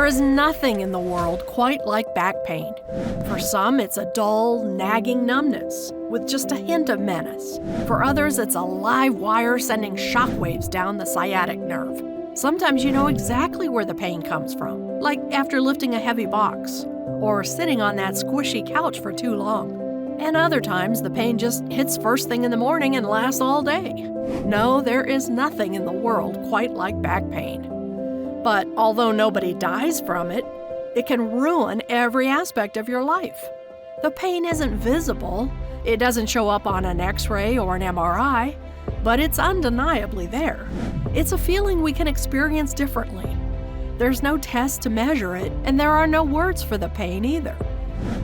There is nothing in the world quite like back pain. For some, it's a dull, nagging numbness with just a hint of menace. For others, it's a live wire sending shockwaves down the sciatic nerve. Sometimes you know exactly where the pain comes from, like after lifting a heavy box or sitting on that squishy couch for too long. And other times, the pain just hits first thing in the morning and lasts all day. No, there is nothing in the world quite like back pain. But although nobody dies from it, it can ruin every aspect of your life. The pain isn't visible. It doesn't show up on an X-ray or an MRI, but it's undeniably there. It's a feeling we can experience differently. There's no test to measure it, and there are no words for the pain either.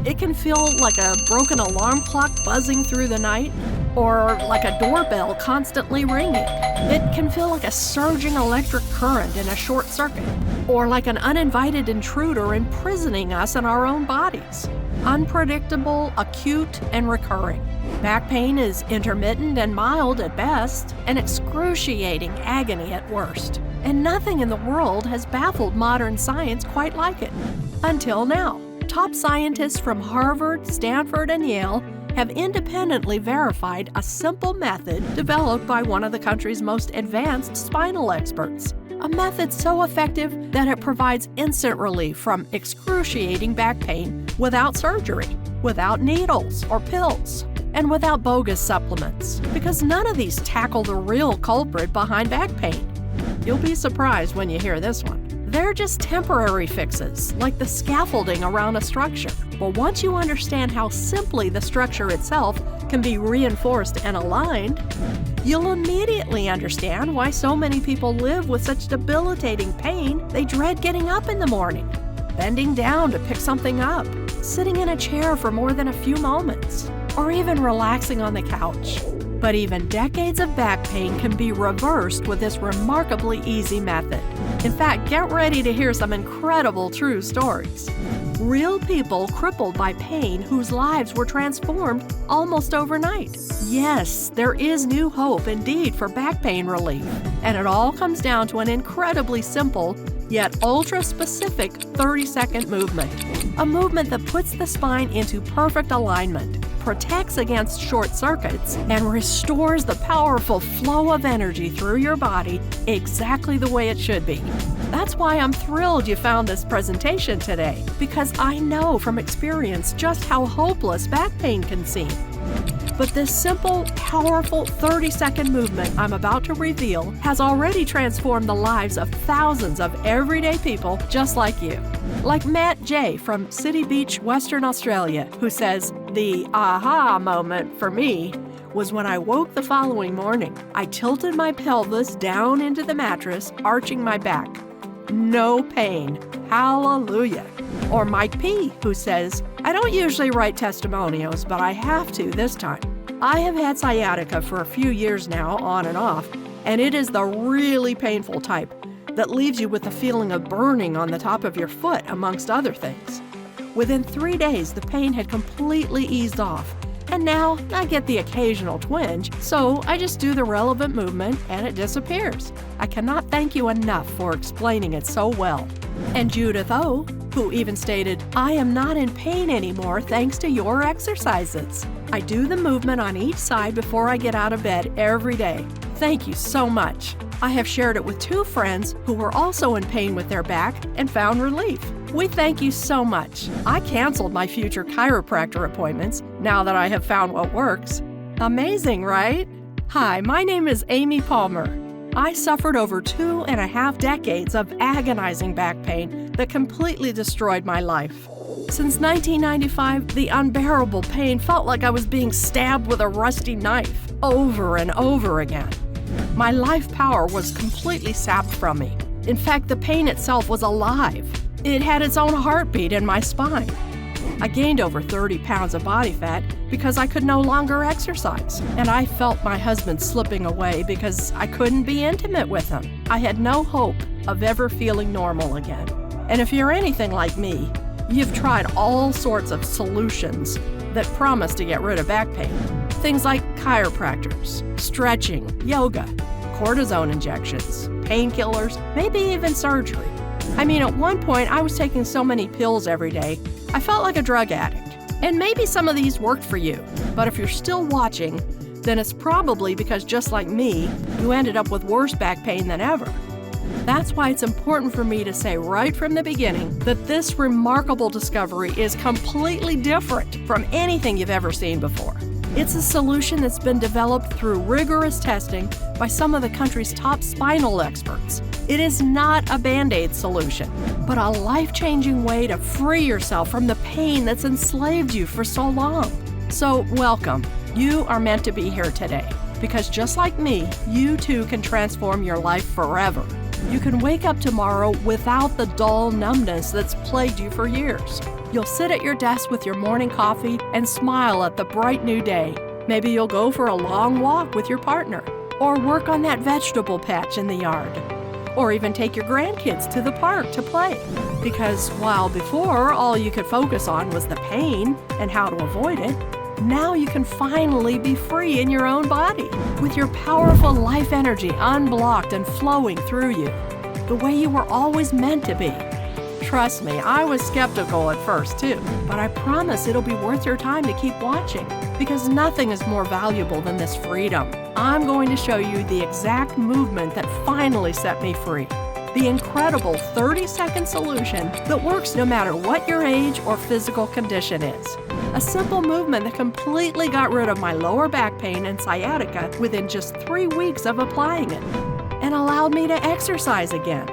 It can feel like a broken alarm clock buzzing through the night, or like a doorbell constantly ringing. It can feel like a surging electric current in a short circuit, or like an uninvited intruder imprisoning us in our own bodies. Unpredictable, acute, and recurring. Back pain is intermittent and mild at best, and excruciating agony at worst. And nothing in the world has baffled modern science quite like it. Until now. Top scientists from Harvard, Stanford, and Yale have independently verified a simple method developed by one of the country's most advanced spinal experts. A method so effective that it provides instant relief from excruciating back pain without surgery, without needles or pills, and without bogus supplements, because none of these tackle the real culprit behind back pain. You'll be surprised when you hear this one. They're just temporary fixes, like the scaffolding around a structure. But once you understand how simply the structure itself can be reinforced and aligned, you'll immediately understand why so many people live with such debilitating pain they dread getting up in the morning, bending down to pick something up, sitting in a chair for more than a few moments, or even relaxing on the couch. But even decades of back pain can be reversed with this remarkably easy method. In fact, get ready to hear some incredible true stories. Real people crippled by pain whose lives were transformed almost overnight. Yes, there is new hope indeed for back pain relief. And it all comes down to an incredibly simple, yet ultra-specific 30-second movement. A movement that puts the spine into perfect alignment, protects against short circuits, and restores the powerful flow of energy through your body exactly the way it should be. That's why I'm thrilled you found this presentation today, because I know from experience just how hopeless back pain can seem. But this simple, powerful 30-second movement I'm about to reveal has already transformed the lives of thousands of everyday people just like you. Like Matt J. from City Beach, Western Australia, who says, "The aha moment for me was when I woke the following morning. I tilted my pelvis down into the mattress, arching my back. No pain. Hallelujah." Or Mike P., who says, "I don't usually write testimonials, but I have to this time. I have had sciatica for a few years now, on and off, and it is the really painful type that leaves you with a feeling of burning on the top of your foot, amongst other things. Within 3 days, the pain had completely eased off, and now I get the occasional twinge, so I just do the relevant movement and it disappears. I cannot thank you enough for explaining it so well." And Judith O., who even stated, "I am not in pain anymore thanks to your exercises. I do the movement on each side before I get out of bed every day. Thank you so much. I have shared it with 2 friends who were also in pain with their back and found relief. We thank you so much. I canceled my future chiropractor appointments now that I have found what works." Amazing, right? Hi, my name is Amy Palmer. I suffered over 2.5 decades of agonizing back pain that completely destroyed my life. Since 1995, the unbearable pain felt like I was being stabbed with a rusty knife over and over again. My life power was completely sapped from me. In fact, the pain itself was alive. It had its own heartbeat in my spine. I gained over 30 pounds of body fat because I could no longer exercise, and I felt my husband slipping away because I couldn't be intimate with him. I had no hope of ever feeling normal again. And if you're anything like me, you've tried all sorts of solutions that promise to get rid of back pain. Things like chiropractors, stretching, yoga, cortisone injections, painkillers, maybe even surgery. I mean, at one point, I was taking so many pills every day, I felt like a drug addict. And maybe some of these worked for you, but if you're still watching, then it's probably because just like me, you ended up with worse back pain than ever. That's why it's important for me to say right from the beginning that this remarkable discovery is completely different from anything you've ever seen before. It's a solution that's been developed through rigorous testing by some of the country's top spinal experts. It is not a Band-Aid solution, but a life-changing way to free yourself from the pain that's enslaved you for so long. So, welcome. You are meant to be here today, because just like me, you too can transform your life forever. You can wake up tomorrow without the dull numbness that's plagued you for years. You'll sit at your desk with your morning coffee and smile at the bright new day. Maybe you'll go for a long walk with your partner, or work on that vegetable patch in the yard, or even take your grandkids to the park to play. Because while before all you could focus on was the pain and how to avoid it, now you can finally be free in your own body, with your powerful life energy unblocked and flowing through you, the way you were always meant to be. Trust me, I was skeptical at first too, but I promise it'll be worth your time to keep watching, because nothing is more valuable than this freedom. I'm going to show you the exact movement that finally set me free. The incredible 30-second solution that works no matter what your age or physical condition is. A simple movement that completely got rid of my lower back pain and sciatica within just 3 weeks of applying it, and allowed me to exercise again,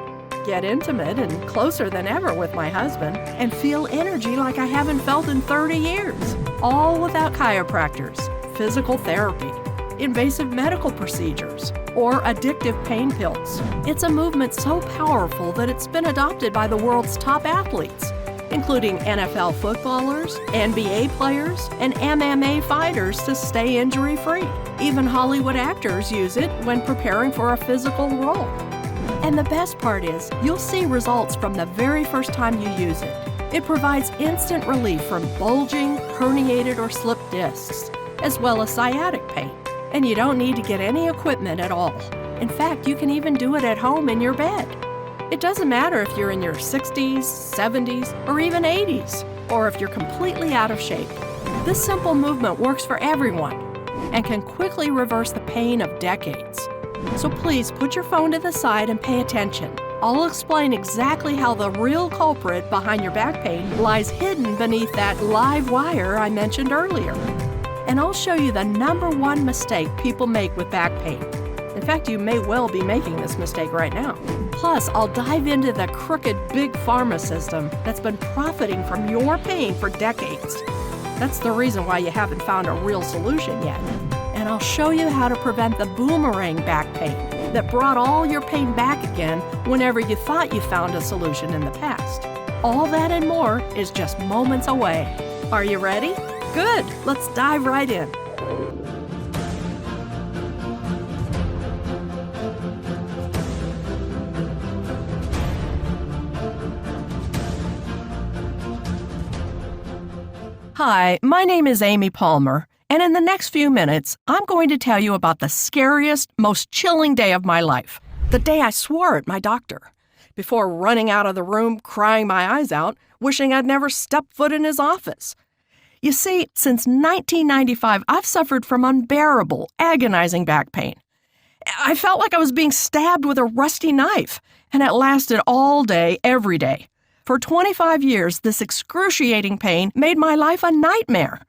get intimate and closer than ever with my husband, and feel energy like I haven't felt in 30 years, all without chiropractors, physical therapy, invasive medical procedures, or addictive pain pills. It's a movement so powerful that it's been adopted by the world's top athletes, including NFL footballers, NBA players, and MMA fighters to stay injury-free. Even Hollywood actors use it when preparing for a physical role. And the best part is, you'll see results from the very first time you use it. It provides instant relief from bulging, herniated, or slipped discs, as well as sciatic pain. And you don't need to get any equipment at all. In fact, you can even do it at home in your bed. It doesn't matter if you're in your 60s, 70s, or even 80s, or if you're completely out of shape. This simple movement works for everyone and can quickly reverse the pain of decades. So please put your phone to the side and pay attention. I'll explain exactly how the real culprit behind your back pain lies hidden beneath that live wire I mentioned earlier. And I'll show you the #1 mistake people make with back pain. In fact, you may well be making this mistake right now. Plus, I'll dive into the crooked big pharma system that's been profiting from your pain for decades. That's the reason why you haven't found a real solution yet. And I'll show you how to prevent the boomerang back pain that brought all your pain back again whenever you thought you found a solution in the past. All that and more is just moments away. Are you ready? Good, let's dive right in. Hi, my name is Amy Palmer, and in the next few minutes, I'm going to tell you about the scariest, most chilling day of my life, the day I swore at my doctor, before running out of the room, crying my eyes out, wishing I'd never stepped foot in his office. You see, since 1995, I've suffered from unbearable, agonizing back pain. I felt like I was being stabbed with a rusty knife, and it lasted all day, every day. For 25 years, this excruciating pain made my life a nightmare.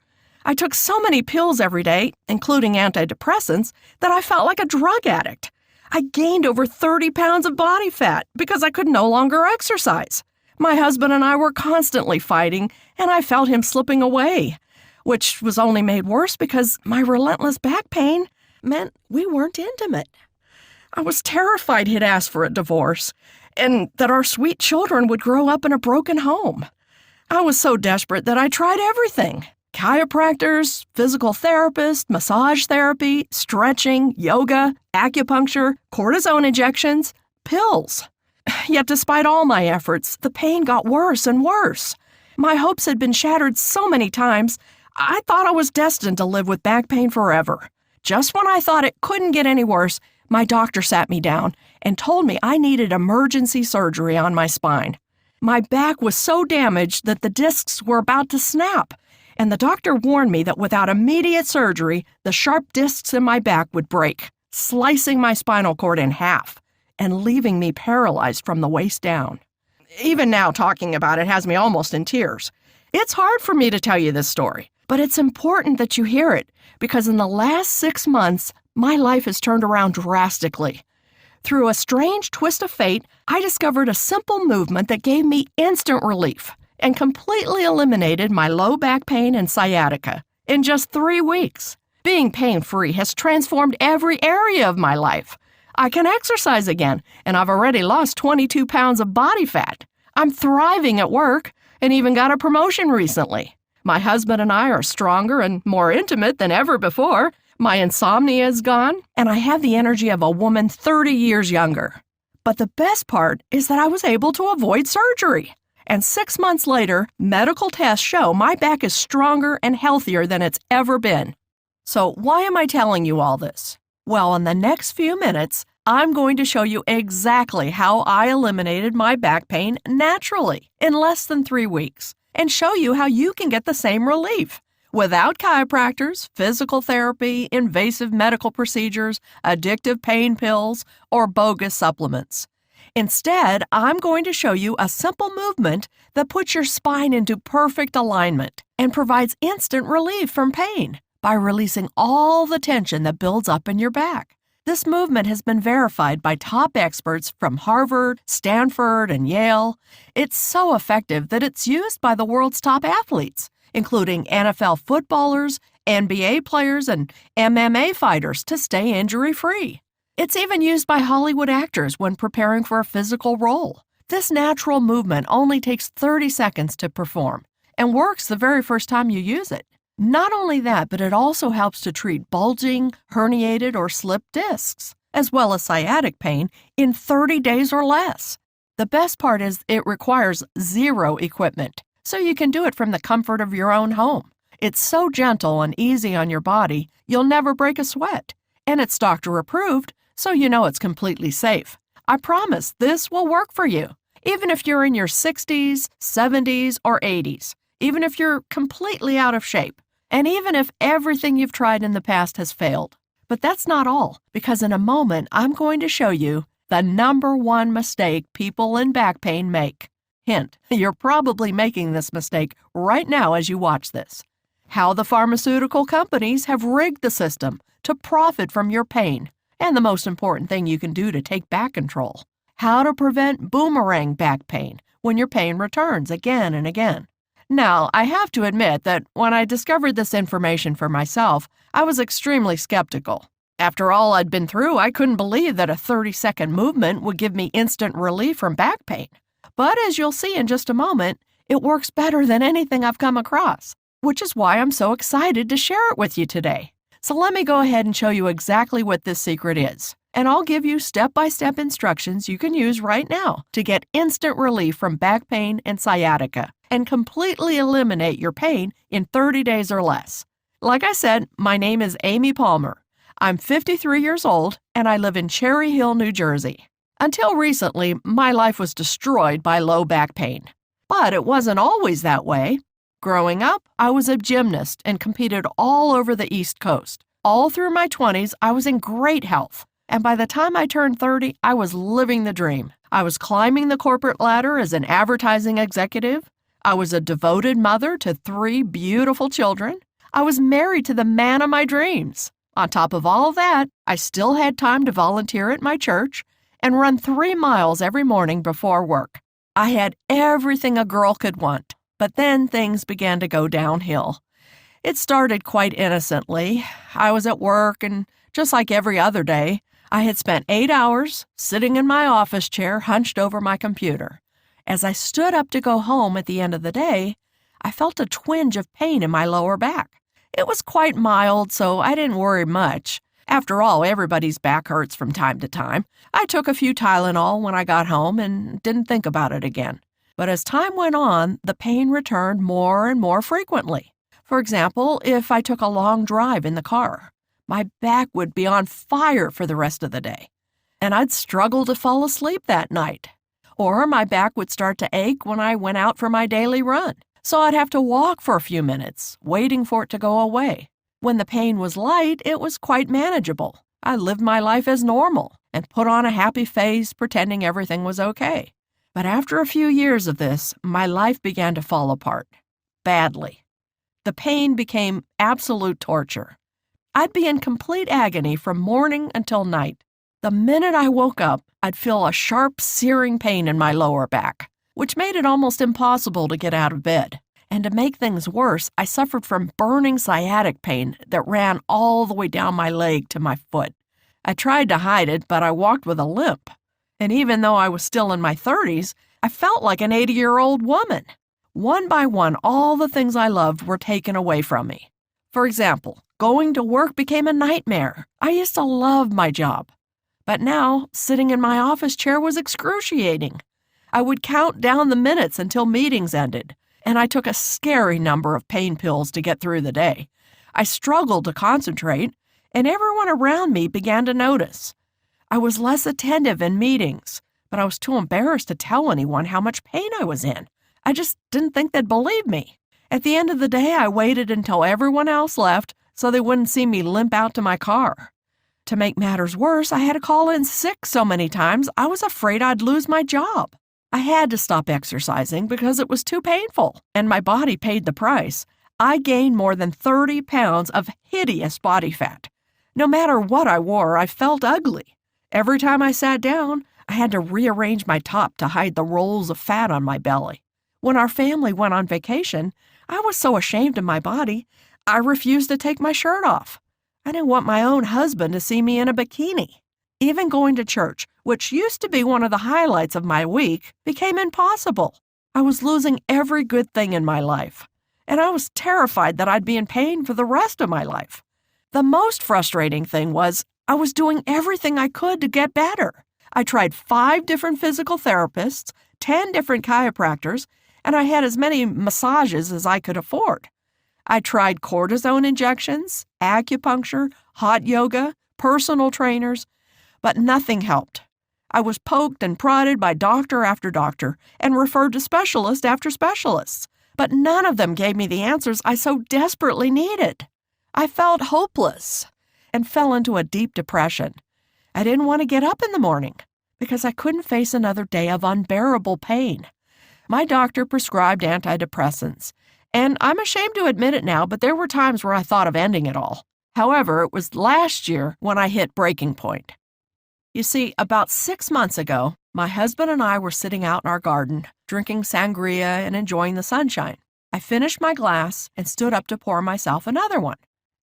I took so many pills every day, including antidepressants, that I felt like a drug addict. I gained over 30 pounds of body fat because I could no longer exercise. My husband and I were constantly fighting, and I felt him slipping away, which was only made worse because my relentless back pain meant we weren't intimate. I was terrified he'd ask for a divorce, and that our sweet children would grow up in a broken home. I was so desperate that I tried everything: chiropractors, physical therapists, massage therapy, stretching, yoga, acupuncture, cortisone injections, pills. Yet despite all my efforts, the pain got worse and worse. My hopes had been shattered so many times, I thought I was destined to live with back pain forever. Just when I thought it couldn't get any worse, My doctor sat me down and told me I needed emergency surgery on my spine. My back was so damaged that the discs were about to snap, and the doctor warned me that without immediate surgery, the sharp discs in my back would break, slicing my spinal cord in half and leaving me paralyzed from the waist down. Even now, talking about it has me almost in tears. It's hard for me to tell you this story, but it's important that you hear it because in the last 6 months, my life has turned around drastically. Through a strange twist of fate, I discovered a simple movement that gave me instant relief and completely eliminated my low back pain and sciatica in just 3 weeks. Being pain-free has transformed every area of my life. I can exercise again, and I've already lost 22 pounds of body fat. I'm thriving at work and even got a promotion recently. My husband and I are stronger and more intimate than ever before. My insomnia is gone, and I have the energy of a woman 30 years younger. But the best part is that I was able to avoid surgery. And 6 months later, medical tests show my back is stronger and healthier than it's ever been. So why am I telling you all this? Well, in the next few minutes, I'm going to show you exactly how I eliminated my back pain naturally in less than 3 weeks and show you how you can get the same relief without chiropractors, physical therapy, invasive medical procedures, addictive pain pills, or bogus supplements. Instead, I'm going to show you a simple movement that puts your spine into perfect alignment and provides instant relief from pain by releasing all the tension that builds up in your back. This movement has been verified by top experts from Harvard, Stanford, and Yale. It's so effective that it's used by the world's top athletes, including NFL footballers, NBA players, and MMA fighters to stay injury-free. It's even used by Hollywood actors when preparing for a physical role. This natural movement only takes 30 seconds to perform and works the very first time you use it. Not only that, but it also helps to treat bulging, herniated, or slipped discs, as well as sciatic pain, in 30 days or less. The best part is it requires zero equipment, so you can do it from the comfort of your own home. It's so gentle and easy on your body, you'll never break a sweat. And it's doctor approved, so you know it's completely safe. I promise this will work for you, even if you're in your 60s, 70s, or 80s, even if you're completely out of shape. And even if everything you've tried in the past has failed. But that's not all, because in a moment, I'm going to show you the #1 mistake people in back pain make. Hint, you're probably making this mistake right now as you watch this. How the pharmaceutical companies have rigged the system to profit from your pain, and the most important thing you can do to take back control. How to prevent boomerang back pain when your pain returns again and again. Now, I have to admit that when I discovered this information for myself, I was extremely skeptical. After all I'd been through, I couldn't believe that a 30-second movement would give me instant relief from back pain. But as you'll see in just a moment, it works better than anything I've come across, which is why I'm so excited to share it with you today. So let me go ahead and show you exactly what this secret is. And I'll give you step-by-step instructions you can use right now to get instant relief from back pain and sciatica and completely eliminate your pain in 30 days or less. Like I said, my name is Amy Palmer. I'm 53 years old and I live in Cherry Hill, New Jersey. Until recently, my life was destroyed by low back pain. But it wasn't always that way. Growing up, I was a gymnast and competed all over the East Coast. All through my 20s, I was in great health. And by the time I turned 30, I was living the dream. I was climbing the corporate ladder as an advertising executive. I was a devoted mother to 3 beautiful children. I was married to the man of my dreams. On top of all that, I still had time to volunteer at my church and run 3 miles every morning before work. I had everything a girl could want. But then things began to go downhill. It started quite innocently. I was at work, and just like every other day, I had spent 8 hours sitting in my office chair hunched over my computer. As I stood up to go home at the end of the day, I felt a twinge of pain in my lower back. It was quite mild, so I didn't worry much. After all, everybody's back hurts from time to time. I took a few Tylenol when I got home and didn't think about it again. But as time went on, the pain returned more and more frequently. For example, if I took a long drive in the car. My back would be on fire for the rest of the day, and I'd struggle to fall asleep that night. Or my back would start to ache when I went out for my daily run, so I'd have to walk for a few minutes, waiting for it to go away. When the pain was light, it was quite manageable. I lived my life as normal and put on a happy face, pretending everything was okay. But after a few years of this, my life began to fall apart. Badly. The pain became absolute torture. I'd be in complete agony from morning until night. The minute I woke up, I'd feel a sharp, searing pain in my lower back, which made it almost impossible to get out of bed. And to make things worse, I suffered from burning sciatic pain that ran all the way down my leg to my foot. I tried to hide it, but I walked with a limp. And even though I was still in my 30s, I felt like an 80-year-old woman. One by one, all the things I loved were taken away from me. For example, going to work became a nightmare. I used to love my job. But now, sitting in my office chair was excruciating. I would count down the minutes until meetings ended, and I took a scary number of pain pills to get through the day. I struggled to concentrate, and everyone around me began to notice. I was less attentive in meetings, but I was too embarrassed to tell anyone how much pain I was in. I just didn't think they'd believe me. At the end of the day, I waited until everyone else left so they wouldn't see me limp out to my car. To make matters worse, I had to call in sick so many times I was afraid I'd lose my job. I had to stop exercising because it was too painful, and my body paid the price. I gained more than 30 pounds of hideous body fat. No matter what I wore, I felt ugly. Every time I sat down, I had to rearrange my top to hide the rolls of fat on my belly. When our family went on vacation, I was so ashamed of my body, I refused to take my shirt off. I didn't want my own husband to see me in a bikini. Even going to church, which used to be one of the highlights of my week, became impossible. I was losing every good thing in my life, and I was terrified that I'd be in pain for the rest of my life. The most frustrating thing was I was doing everything I could to get better. I tried 5 different physical therapists, 10 different chiropractors, and I had as many massages as I could afford. I tried cortisone injections, acupuncture, hot yoga, personal trainers, but nothing helped. I was poked and prodded by doctor after doctor and referred to specialist after specialists, but none of them gave me the answers I so desperately needed. I felt hopeless and fell into a deep depression. I didn't want to get up in the morning because I couldn't face another day of unbearable pain. My doctor prescribed antidepressants, and I'm ashamed to admit it now, but there were times where I thought of ending it all. However, it was last year when I hit breaking point. You see, about 6 months ago, my husband and I were sitting out in our garden, drinking sangria and enjoying the sunshine. I finished my glass and stood up to pour myself another one.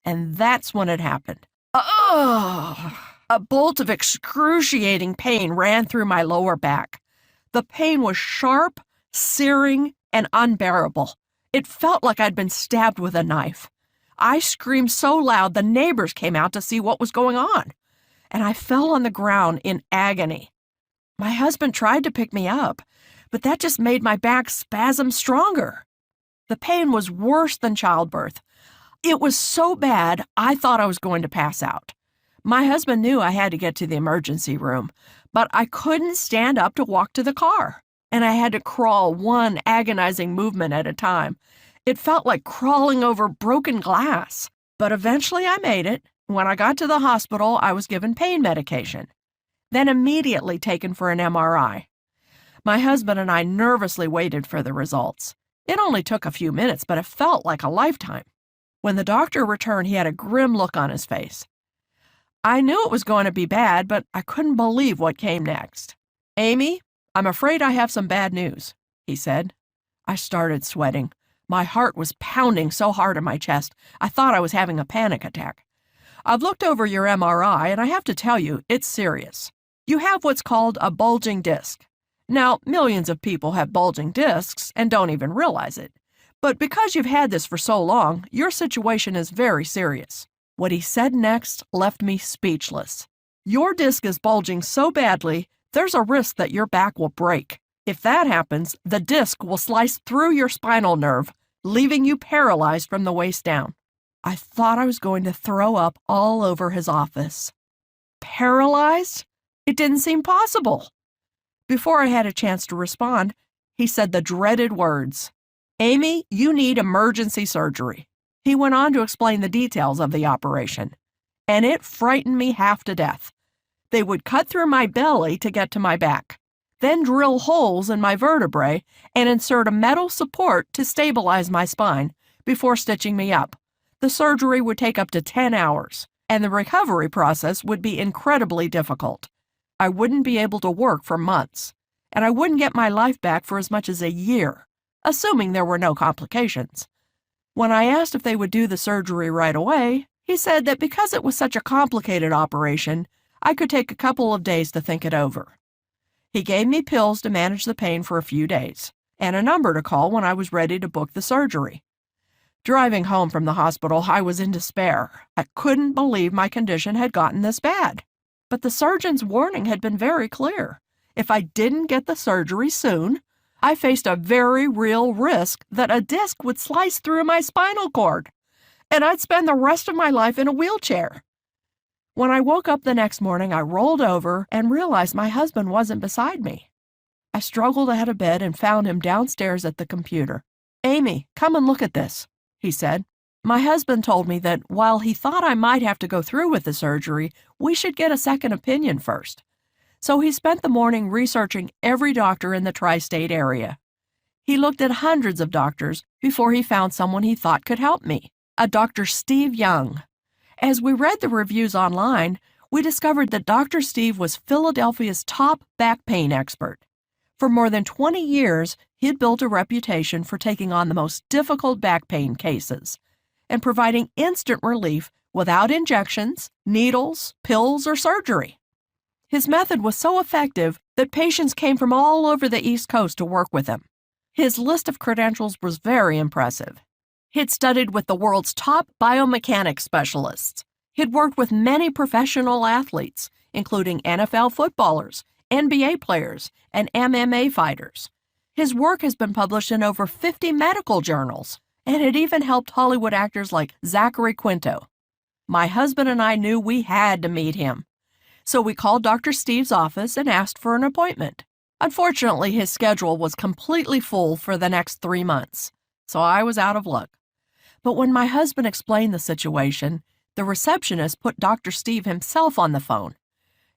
And that's when it happened. Ugh! A bolt of excruciating pain ran through my lower back. The pain was sharp, searing, and unbearable. It felt like I'd been stabbed with a knife. I screamed so loud the neighbors came out to see what was going on, and I fell on the ground in agony. My husband tried to pick me up, but that just made my back spasm stronger. The pain was worse than childbirth. It was so bad, I thought I was going to pass out. My husband knew I had to get to the emergency room, but I couldn't stand up to walk to the car, and I had to crawl one agonizing movement at a time. It felt like crawling over broken glass, but eventually I made it. When I got to the hospital, I was given pain medication, then immediately taken for an MRI. My husband and I nervously waited for the results. It only took a few minutes, but it felt like a lifetime. When the doctor returned, he had a grim look on his face. I knew it was going to be bad, but I couldn't believe what came next. "Amy, I'm afraid I have some bad news," he said. I started sweating. My heart was pounding so hard in my chest, I thought I was having a panic attack. "I've looked over your MRI, and I have to tell you, it's serious. You have what's called a bulging disc. Now, millions of people have bulging discs and don't even realize it. But because you've had this for so long, your situation is very serious." What he said next left me speechless. "Your disc is bulging so badly, there's a risk that your back will break. If that happens, the disc will slice through your spinal nerve, leaving you paralyzed from the waist down." I thought I was going to throw up all over his office. Paralyzed? It didn't seem possible. Before I had a chance to respond, he said the dreaded words, "Amy, you need emergency surgery." He went on to explain the details of the operation, and it frightened me half to death. They would cut through my belly to get to my back, then drill holes in my vertebrae and insert a metal support to stabilize my spine before stitching me up. The surgery would take up to 10 hours, and the recovery process would be incredibly difficult. I wouldn't be able to work for months, and I wouldn't get my life back for as much as a year, assuming there were no complications. When I asked if they would do the surgery right away, he said that because it was such a complicated operation, I could take a couple of days to think it over. He gave me pills to manage the pain for a few days, and a number to call when I was ready to book the surgery. Driving home from the hospital, I was in despair. I couldn't believe my condition had gotten this bad. But the surgeon's warning had been very clear. If I didn't get the surgery soon, I faced a very real risk that a disc would slice through my spinal cord, and I'd spend the rest of my life in a wheelchair. When I woke up the next morning, I rolled over and realized my husband wasn't beside me. I struggled out of bed and found him downstairs at the computer. "Amy, come and look at this," he said. My husband told me that while he thought I might have to go through with the surgery, we should get a second opinion first. So he spent the morning researching every doctor in the tri-state area. He looked at hundreds of doctors before he found someone he thought could help me, a Dr. Steve Young. As we read the reviews online, we discovered that Dr. Steve was Philadelphia's top back pain expert. For more than 20 years, he'd built a reputation for taking on the most difficult back pain cases and providing instant relief without injections, needles, pills, or surgery. His method was so effective that patients came from all over the East Coast to work with him. His list of credentials was very impressive. He'd studied with the world's top biomechanics specialists. He'd worked with many professional athletes, including NFL footballers, NBA players, and MMA fighters. His work has been published in over 50 medical journals, and it even helped Hollywood actors like Zachary Quinto. My husband and I knew we had to meet him. So we called Dr. Steve's office and asked for an appointment. Unfortunately, his schedule was completely full for the next 3 months, so I was out of luck. But when my husband explained the situation, the receptionist put Dr. Steve himself on the phone.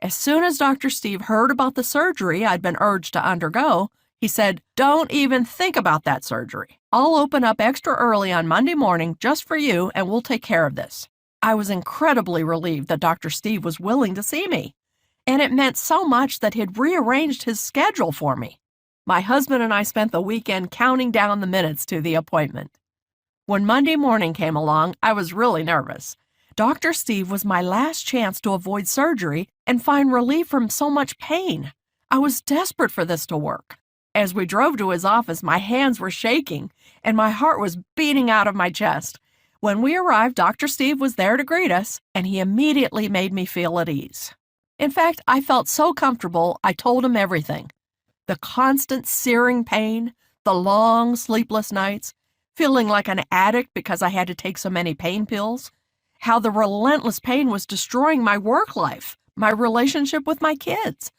As soon as Dr. Steve heard about the surgery I'd been urged to undergo, he said, "Don't even think about that surgery. I'll open up extra early on Monday morning just for you, and we'll take care of this." I was incredibly relieved that Dr. Steve was willing to see me, and it meant so much that he'd rearranged his schedule for me. My husband and I spent the weekend counting down the minutes to the appointment. When Monday morning came along, I was really nervous. Dr. Steve was my last chance to avoid surgery and find relief from so much pain. I was desperate for this to work. As we drove to his office, my hands were shaking and my heart was beating out of my chest. When we arrived, Dr. Steve was there to greet us, and he immediately made me feel at ease. In fact, I felt so comfortable, I told him everything. The constant searing pain, the long, sleepless nights, feeling like an addict because I had to take so many pain pills, how the relentless pain was destroying my work life, my relationship with my kids,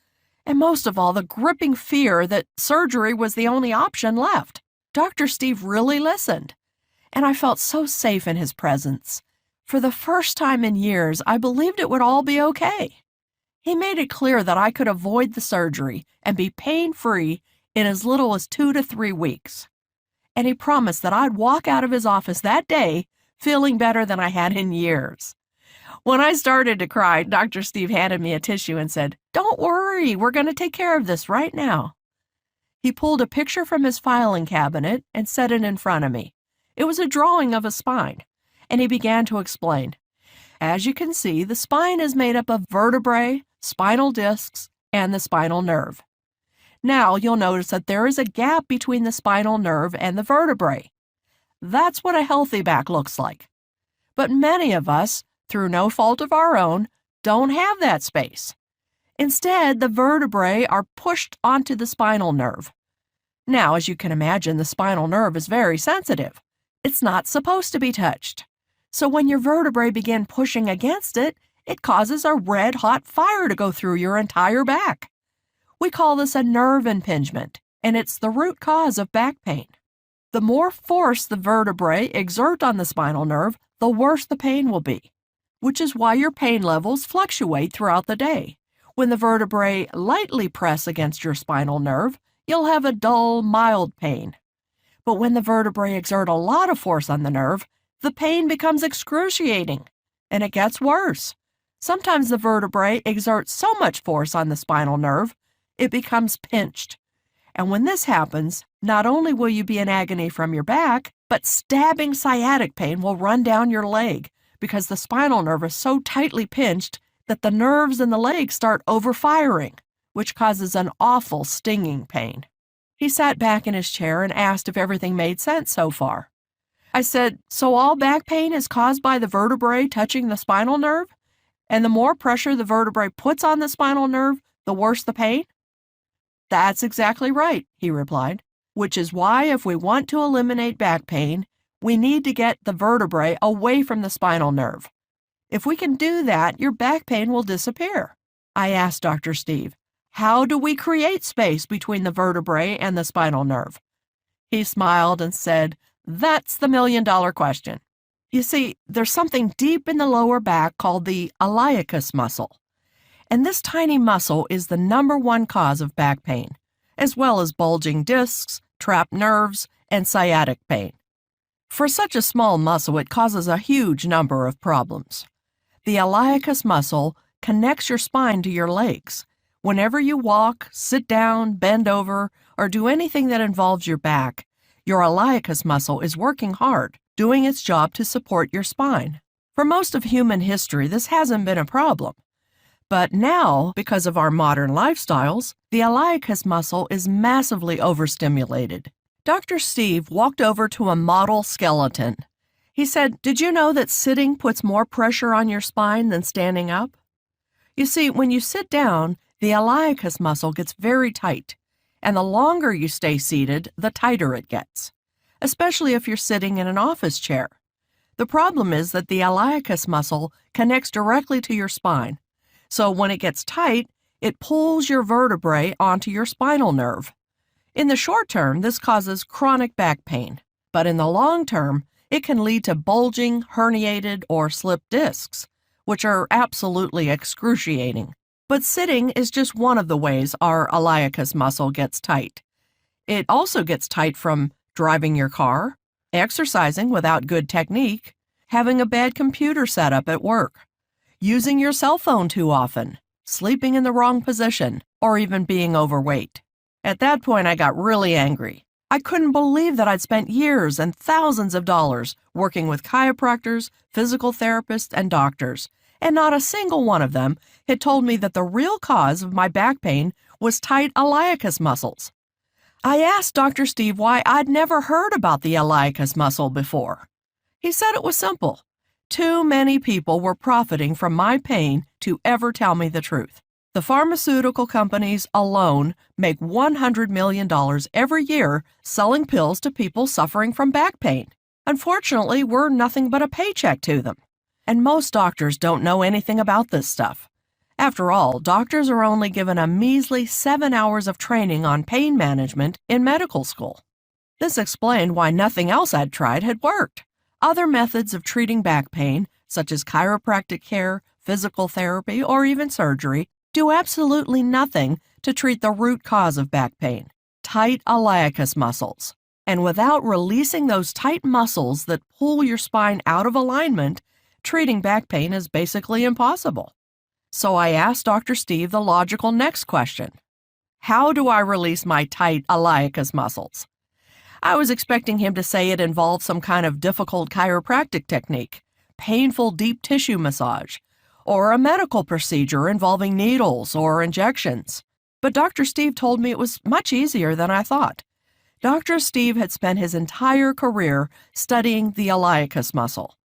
and most of all, the gripping fear that surgery was the only option left. Dr. Steve really listened, and I felt so safe in his presence. For the first time in years, I believed it would all be okay. He made it clear that I could avoid the surgery and be pain-free in as little as 2 to 3 weeks. And he promised that I'd walk out of his office that day feeling better than I had in years. When I started to cry, Dr. Steve handed me a tissue and said, "Don't worry, we're going to take care of this right now." He pulled a picture from his filing cabinet and set it in front of me. It was a drawing of a spine, and he began to explain. As you can see, the spine is made up of vertebrae, spinal discs, and the spinal nerve. Now you'll notice that there is a gap between the spinal nerve and the vertebrae. That's what a healthy back looks like. But many of us, through no fault of our own, don't have that space. Instead, the vertebrae are pushed onto the spinal nerve. Now, as you can imagine, the spinal nerve is very sensitive. It's not supposed to be touched. So when your vertebrae begin pushing against it, it causes a red-hot fire to go through your entire back. We call this a nerve impingement, and it's the root cause of back pain. The more force the vertebrae exert on the spinal nerve, the worse the pain will be, which is why your pain levels fluctuate throughout the day. When the vertebrae lightly press against your spinal nerve, you'll have a dull, mild pain. But when the vertebrae exert a lot of force on the nerve, the pain becomes excruciating, and it gets worse. Sometimes the vertebrae exert so much force on the spinal nerve, it becomes pinched. And when this happens, not only will you be in agony from your back, but stabbing sciatic pain will run down your leg because the spinal nerve is so tightly pinched that the nerves in the leg start overfiring, which causes an awful stinging pain. He sat back in his chair and asked if everything made sense so far. I said, so all back pain is caused by the vertebrae touching the spinal nerve? And the more pressure the vertebrae puts on the spinal nerve, the worse the pain? That's exactly right, he replied, which is why if we want to eliminate back pain, we need to get the vertebrae away from the spinal nerve. If we can do that, your back pain will disappear. I asked Dr. Steve, how do we create space between the vertebrae and the spinal nerve? He smiled and said, that's the million-dollar question. You see, there's something deep in the lower back called the iliacus muscle. And this tiny muscle is the #1 cause of back pain, as well as bulging discs, trapped nerves, and sciatic pain. For such a small muscle, it causes a huge number of problems. The iliacus muscle connects your spine to your legs. Whenever you walk, sit down, bend over, or do anything that involves your back, your iliacus muscle is working hard, doing its job to support your spine. For most of human history, this hasn't been a problem. But now, because of our modern lifestyles, the iliacus muscle is massively overstimulated. Dr. Steve walked over to a model skeleton. He said, did you know that sitting puts more pressure on your spine than standing up? You see, when you sit down, the iliacus muscle gets very tight, and the longer you stay seated, the tighter it gets, especially if you're sitting in an office chair. The problem is that the iliacus muscle connects directly to your spine. So when it gets tight, it pulls your vertebrae onto your spinal nerve. In the short term, this causes chronic back pain, but in the long term, it can lead to bulging, herniated, or slipped discs, which are absolutely excruciating. But sitting is just one of the ways our iliacus muscle gets tight. It also gets tight from driving your car, exercising without good technique, having a bad computer setup at work, using your cell phone too often, sleeping in the wrong position, or even being overweight. At that point, I got really angry. I couldn't believe that I'd spent years and thousands of dollars working with chiropractors, physical therapists, and doctors, and not a single one of them had told me that the real cause of my back pain was tight iliacus muscles. I asked Dr. Steve why I'd never heard about the iliacus muscle before. He said it was simple. Too many people were profiting from my pain to ever tell me the truth. The pharmaceutical companies alone make $100 million every year selling pills to people suffering from back pain. Unfortunately, we're nothing but a paycheck to them. And most doctors don't know anything about this stuff. After all, doctors are only given a measly 7 hours of training on pain management in medical school. This explained why nothing else I'd tried had worked. Other methods of treating back pain, such as chiropractic care, physical therapy, or even surgery, do absolutely nothing to treat the root cause of back pain, tight iliacus muscles. And without releasing those tight muscles that pull your spine out of alignment, treating back pain is basically impossible. So I asked Dr. Steve the logical next question. How do I release my tight iliacus muscles? I was expecting him to say it involved some kind of difficult chiropractic technique, painful deep tissue massage, or a medical procedure involving needles or injections. But Dr. Steve told me it was much easier than I thought. Dr. Steve had spent his entire career studying the iliacus muscle.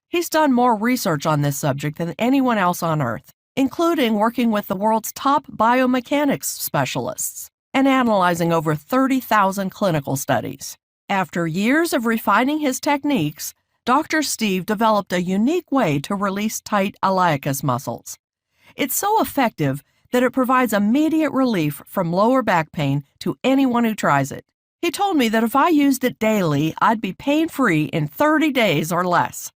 He's done more research on this subject than anyone else on Earth, including working with the world's top biomechanics specialists and analyzing over 30,000 clinical studies. After years of refining his techniques, Dr. Steve developed a unique way to release tight iliacus muscles. It's so effective that it provides immediate relief from lower back pain to anyone who tries it. He told me that if I used it daily, I'd be pain-free in 30 days or less.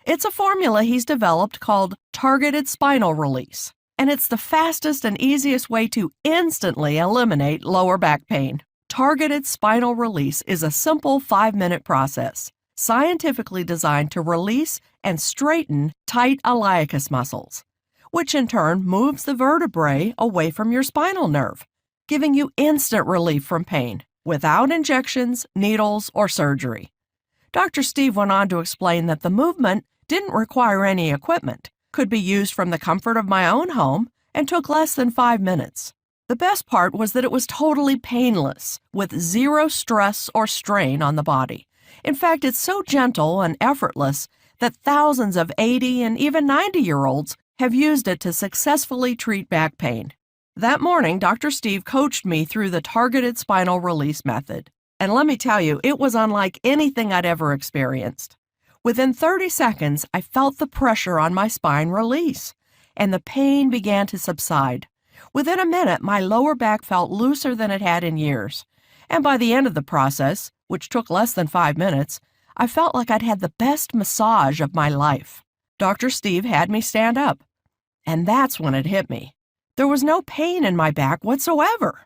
It's a formula he's developed called targeted spinal release, and it's the fastest and easiest way to instantly eliminate lower back pain. Targeted spinal release is a simple 5-minute process, scientifically designed to release and straighten tight iliacus muscles, which in turn moves the vertebrae away from your spinal nerve, giving you instant relief from pain without injections, needles, or surgery. Dr. Steve went on to explain that the movement didn't require any equipment, could be used from the comfort of my own home, and took less than 5 minutes. The best part was that it was totally painless, with zero stress or strain on the body. In fact, it's so gentle and effortless that thousands of 80 and even 90-year-olds have used it to successfully treat back pain. That morning, Dr. Steve coached me through the targeted spinal release method. And let me tell you, it was unlike anything I'd ever experienced. Within 30 seconds, I felt the pressure on my spine release, and the pain began to subside. Within a minute, my lower back felt looser than it had in years. And by the end of the process, which took less than 5 minutes, I felt like I'd had the best massage of my life. Dr. Steve had me stand up. And that's when it hit me. There was no pain in my back whatsoever.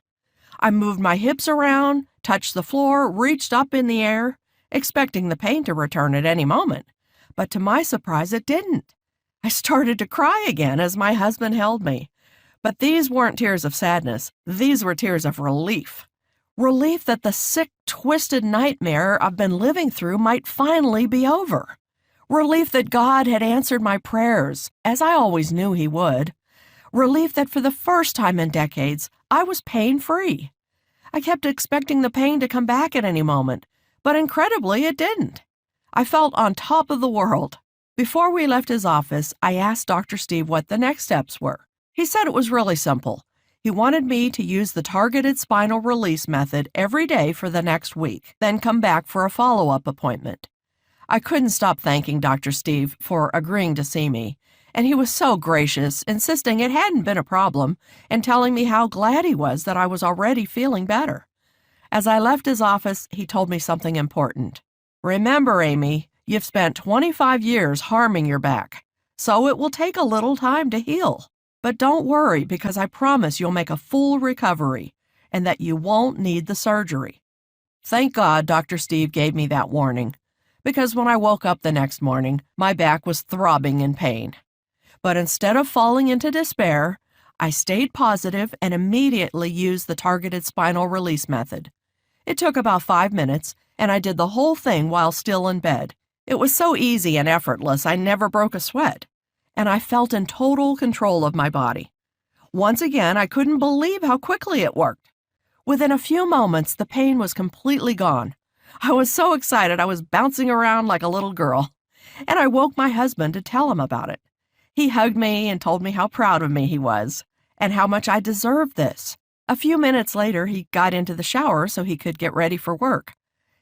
I moved my hips around, touched the floor, reached up in the air, expecting the pain to return at any moment. But to my surprise, it didn't. I started to cry again as my husband held me. But these weren't tears of sadness. These were tears of relief. Relief that the sick, twisted nightmare I've been living through might finally be over. Relief that God had answered my prayers, as I always knew He would. Relief that for the first time in decades, I was pain-free. I kept expecting the pain to come back at any moment, but incredibly, it didn't. I felt on top of the world. Before we left his office, I asked Dr. Steve what the next steps were. He said it was really simple. He wanted me to use the targeted spinal release method every day for the next week, then come back for a follow-up appointment. I couldn't stop thanking Dr. Steve for agreeing to see me, and he was so gracious, insisting it hadn't been a problem and telling me how glad he was that I was already feeling better. As I left his office, he told me something important. Remember, Amy, you've spent 25 years harming your back, so it will take a little time to heal. But don't worry, because I promise you'll make a full recovery and that you won't need the surgery. Thank God Dr. Steve gave me that warning, because when I woke up the next morning, my back was throbbing in pain. But instead of falling into despair, I stayed positive and immediately used the targeted spinal release method. It took about 5 minutes, and I did the whole thing while still in bed. It was so easy and effortless, I never broke a sweat, and I felt in total control of my body. Once again, I couldn't believe how quickly it worked. Within a few moments, the pain was completely gone. I was so excited I was bouncing around like a little girl, and I woke my husband to tell him about it. He hugged me and told me how proud of me he was, and how much I deserved this. A few minutes later, he got into the shower so he could get ready for work,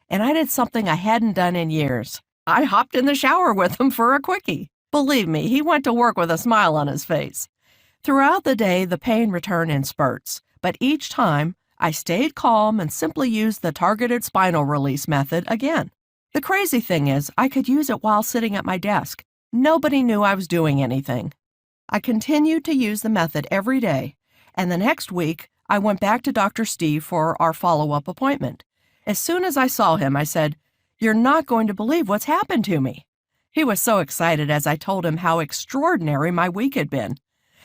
and I did something I hadn't done in years. I hopped in the shower with him for a quickie. Believe me, he went to work with a smile on his face. Throughout the day, the pain returned in spurts, but each time, I stayed calm and simply used the targeted spinal release method again. The crazy thing is, I could use it while sitting at my desk. Nobody knew I was doing anything. I continued to use the method every day, and the next week, I went back to Dr. Steve for our follow-up appointment. As soon as I saw him, I said, "You're not going to believe what's happened to me." He was so excited as I told him how extraordinary my week had been,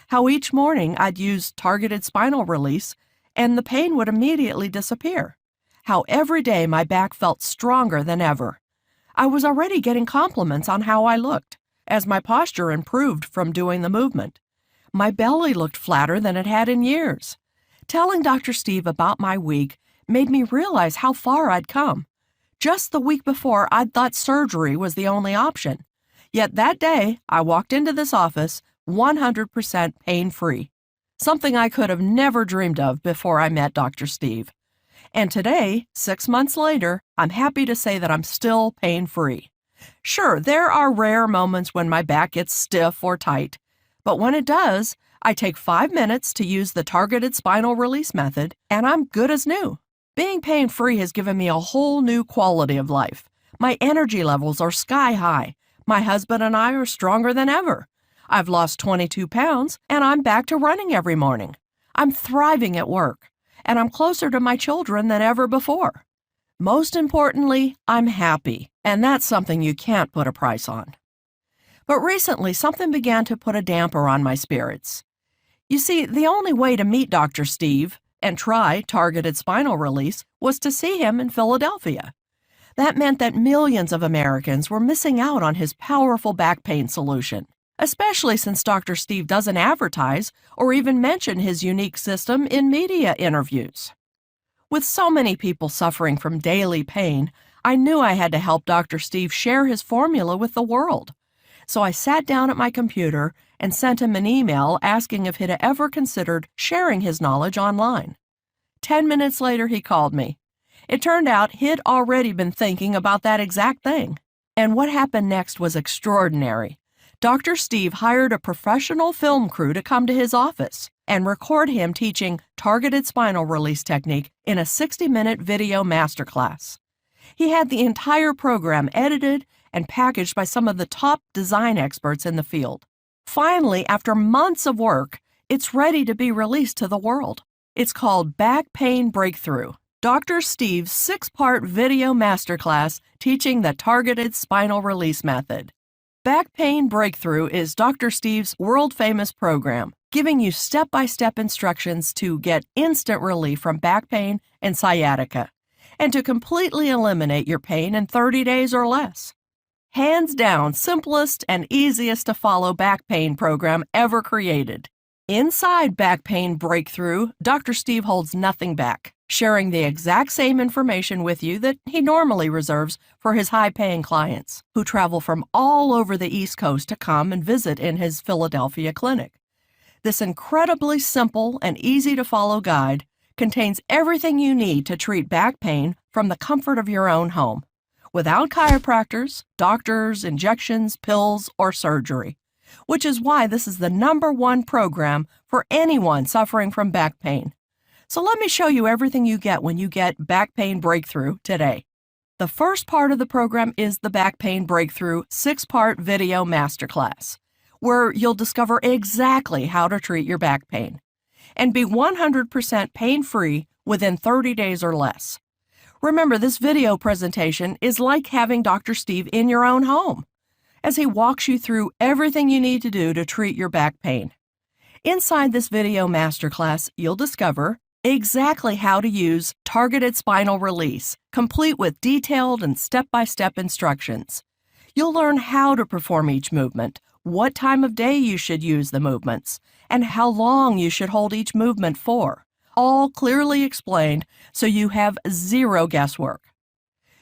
how each morning I'd use targeted spinal release and the pain would immediately disappear, how every day my back felt stronger than ever. I was already getting compliments on how I looked, as my posture improved from doing the movement. My belly looked flatter than it had in years. Telling Dr. Steve about my week made me realize how far I'd come. Just the week before, I'd thought surgery was the only option. Yet that day, I walked into this office 100% pain-free, something I could have never dreamed of before I met Dr. Steve. And today, 6 months later, I'm happy to say that I'm still pain-free. Sure, there are rare moments when my back gets stiff or tight, but when it does, I take 5 minutes to use the targeted spinal release method, and I'm good as new. Being pain-free has given me a whole new quality of life. My energy levels are sky high. My husband and I are stronger than ever. I've lost 22 pounds, and I'm back to running every morning. I'm thriving at work, and I'm closer to my children than ever before. Most importantly, I'm happy, and that's something you can't put a price on. But recently, something began to put a damper on my spirits. You see, the only way to meet Dr. Steve and try targeted spinal release was to see him in Philadelphia. That meant that millions of Americans were missing out on his powerful back pain solution, especially since Dr. Steve doesn't advertise or even mention his unique system in media interviews. With so many people suffering from daily pain, I knew I had to help Dr. Steve share his formula with the world. So I sat down at my computer and sent him an email asking if he'd ever considered sharing his knowledge online. 10 minutes later, he called me. It turned out he'd already been thinking about that exact thing. And what happened next was extraordinary. Dr. Steve hired a professional film crew to come to his office and record him teaching targeted spinal release technique in a 60-minute video masterclass. He had the entire program edited and packaged by some of the top design experts in the field. Finally, after months of work, it's ready to be released to the world. It's called BackPain Breakthrough, Dr. Steve's 6-part video masterclass teaching the targeted spinal release method. BackPain Breakthrough is Dr. Steve's world-famous program, giving you step-by-step instructions to get instant relief from back pain and sciatica, and to completely eliminate your pain in 30 days or less. Hands down, simplest and easiest to follow back pain program ever created. Inside BackPain Breakthrough, Dr. Steve holds nothing back, sharing the exact same information with you that he normally reserves for his high-paying clients, who travel from all over the East Coast to come and visit in his Philadelphia clinic. This incredibly simple and easy-to-follow guide contains everything you need to treat back pain from the comfort of your own home, without chiropractors, doctors, injections, pills, or surgery, which is why this is the #1 program for anyone suffering from back pain. So let me show you everything you get when you get BackPain Breakthrough today. The first part of the program is the BackPain Breakthrough 6-part video masterclass, where you'll discover exactly how to treat your back pain and be 100% pain-free within 30 days or less. Remember, this video presentation is like having Dr. Steve in your own home, as he walks you through everything you need to do to treat your back pain. Inside this video masterclass, you'll discover exactly how to use targeted spinal release, complete with detailed and step-by-step instructions. You'll learn how to perform each movement, what time of day you should use the movements, and how long you should hold each movement for, all clearly explained so you have zero guesswork.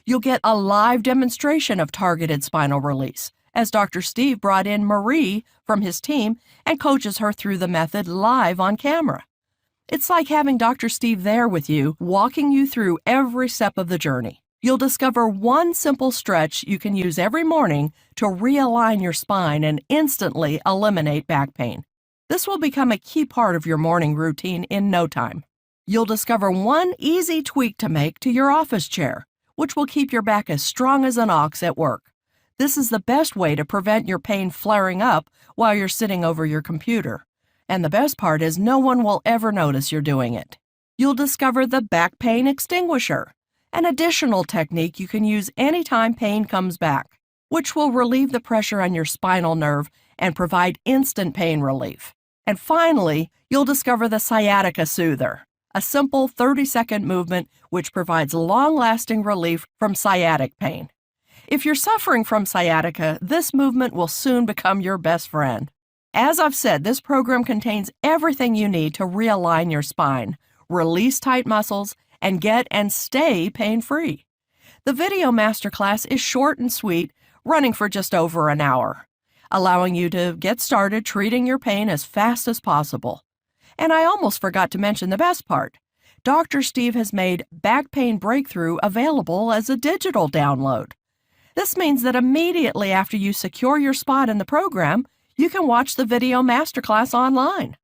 You'll get a live demonstration of targeted spinal release, as Dr. Steve brought in Marie from his team and coaches her through the method live on camera. It's like having Dr. Steve there with you, walking you through every step of the journey. You'll discover one simple stretch you can use every morning to realign your spine and instantly eliminate back pain. This will become a key part of your morning routine in no time. You'll discover one easy tweak to make to your office chair, which will keep your back as strong as an ox at work. This is the best way to prevent your pain flaring up while you're sitting over your computer. And the best part is no one will ever notice you're doing it. You'll discover the back pain extinguisher, an additional technique you can use anytime pain comes back, which will relieve the pressure on your spinal nerve and provide instant pain relief. And finally, you'll discover the sciatica soother, a simple 30-second movement which provides long-lasting relief from sciatic pain. If you're suffering from sciatica, this movement will soon become your best friend. As I've said, this program contains everything you need to realign your spine, release tight muscles, and get and stay pain-free. The video masterclass is short and sweet, running for just over an hour, allowing you to get started treating your pain as fast as possible. And I almost forgot to mention the best part. Dr. Steve has made BackPain Breakthrough available as a digital download. This means that immediately after you secure your spot in the program, you can watch the video masterclass online.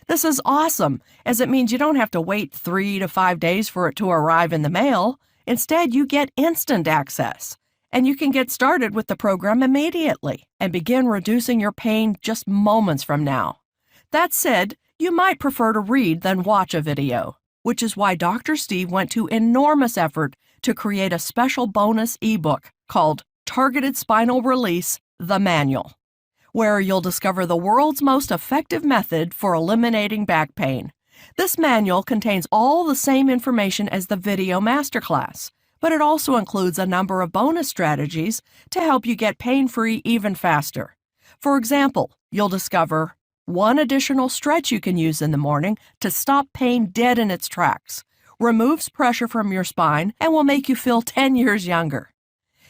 This is awesome, as it means you don't have to wait 3 to 5 days for it to arrive in the mail. Instead, you get instant access, and you can get started with the program immediately and begin reducing your pain just moments from now. That said, you might prefer to read than watch a video, which is why Dr. Steve went to enormous effort to create a special bonus ebook called Targeted Spinal Release, the Manual, where you'll discover the world's most effective method for eliminating back pain. This manual contains all the same information as the video masterclass, but it also includes a number of bonus strategies to help you get pain-free even faster. For example, you'll discover one additional stretch you can use in the morning to stop pain dead in its tracks, removes pressure from your spine, and will make you feel 10 years younger.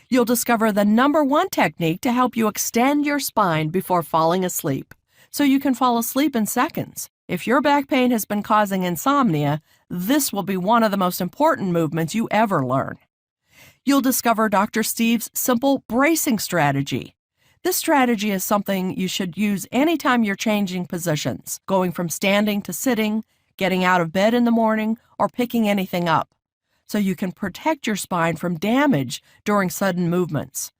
You'll discover the #1 technique to help you extend your spine before falling asleep, so you can fall asleep in seconds. If your back pain has been causing insomnia, this will be one of the most important movements you ever learn. You'll discover Dr. Steve's simple bracing strategy. This strategy is something you should use anytime you're changing positions, going from standing to sitting, getting out of bed in the morning, or picking anything up, so you can protect your spine from damage during sudden movements.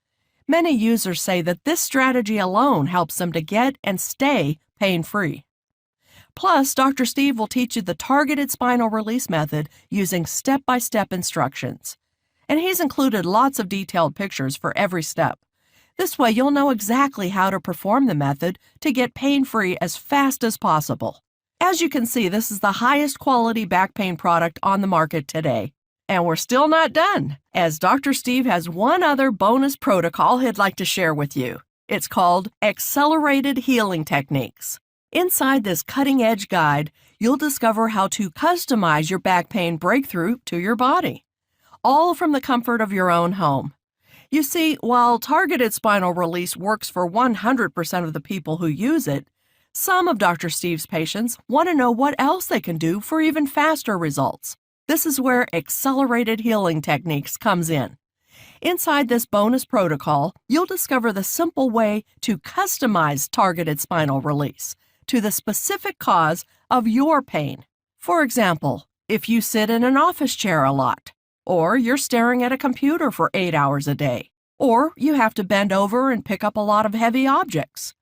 Many users say that this strategy alone helps them to get and stay pain-free. Plus, Dr. Steve will teach you the targeted spinal release method using step-by-step instructions. And he's included lots of detailed pictures for every step. This way, you'll know exactly how to perform the method to get pain-free as fast as possible. As you can see, this is the highest quality back pain product on the market today. And we're still not done, as Dr. Steve has one other bonus protocol he'd like to share with you. It's called Accelerated Healing Techniques. Inside this cutting-edge guide, you'll discover how to customize your back pain breakthrough to your body, all from the comfort of your own home. You see, while targeted spinal release works for 100% of the people who use it, some of Dr. Steve's patients want to know what else they can do for even faster results. This is where Accelerated Healing Techniques comes in. Inside this bonus protocol, you'll discover the simple way to customize targeted spinal release to the specific cause of your pain. For example, if you sit in an office chair a lot, or you're staring at a computer for 8 hours a day, or you have to bend over and pick up a lot of heavy objects.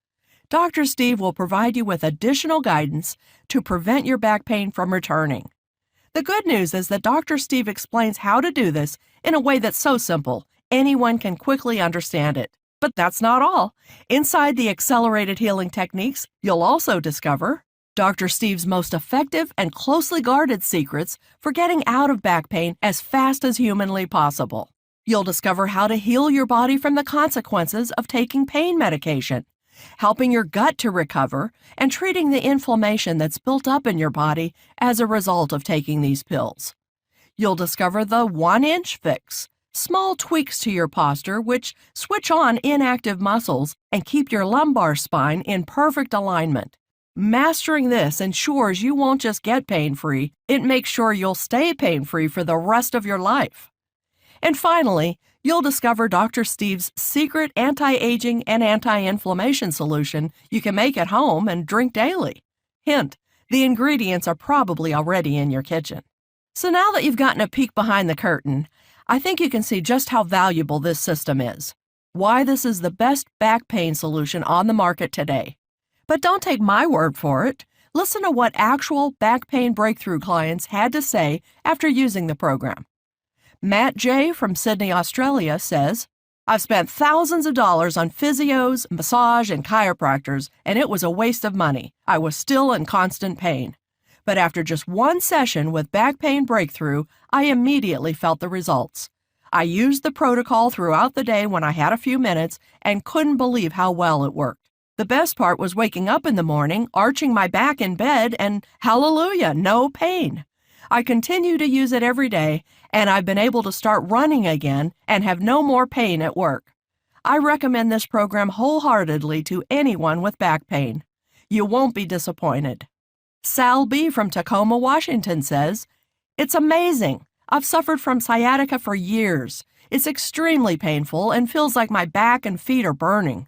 Dr. Steve will provide you with additional guidance to prevent your back pain from returning. The good news is that Dr. Steve explains how to do this in a way that's so simple, anyone can quickly understand it. But that's not all. Inside the Accelerated Healing Techniques, you'll also discover Dr. Steve's most effective and closely guarded secrets for getting out of back pain as fast as humanly possible. You'll discover how to heal your body from the consequences of taking pain medication, helping your gut to recover, and treating the inflammation that's built up in your body as a result of taking these pills. You'll discover the 1-inch fix, small tweaks to your posture which switch on inactive muscles and keep your lumbar spine in perfect alignment. Mastering this ensures you won't just get pain-free, it makes sure you'll stay pain-free for the rest of your life. And finally, you'll discover Dr. Steve's secret anti-aging and anti-inflammation solution you can make at home and drink daily. Hint, the ingredients are probably already in your kitchen. So now that you've gotten a peek behind the curtain, I think you can see just how valuable this system is, why this is the best back pain solution on the market today. But don't take my word for it. Listen to what actual BackPain Breakthrough clients had to say after using the program. Matt J. from Sydney, Australia says, "I've spent thousands of dollars on physios, massage, and chiropractors, and it was a waste of money. I was still in constant pain. But after just one session with BackPain Breakthrough, I immediately felt the results. I used the protocol throughout the day when I had a few minutes and couldn't believe how well it worked. The best part was waking up in the morning, arching my back in bed, and hallelujah, no pain. I continue to use it every day, and I've been able to start running again and have no more pain at work. I recommend this program wholeheartedly to anyone with back pain. You won't be disappointed." Sal B. from Tacoma, Washington says, "It's amazing. I've suffered from sciatica for years. It's extremely painful and feels like my back and feet are burning.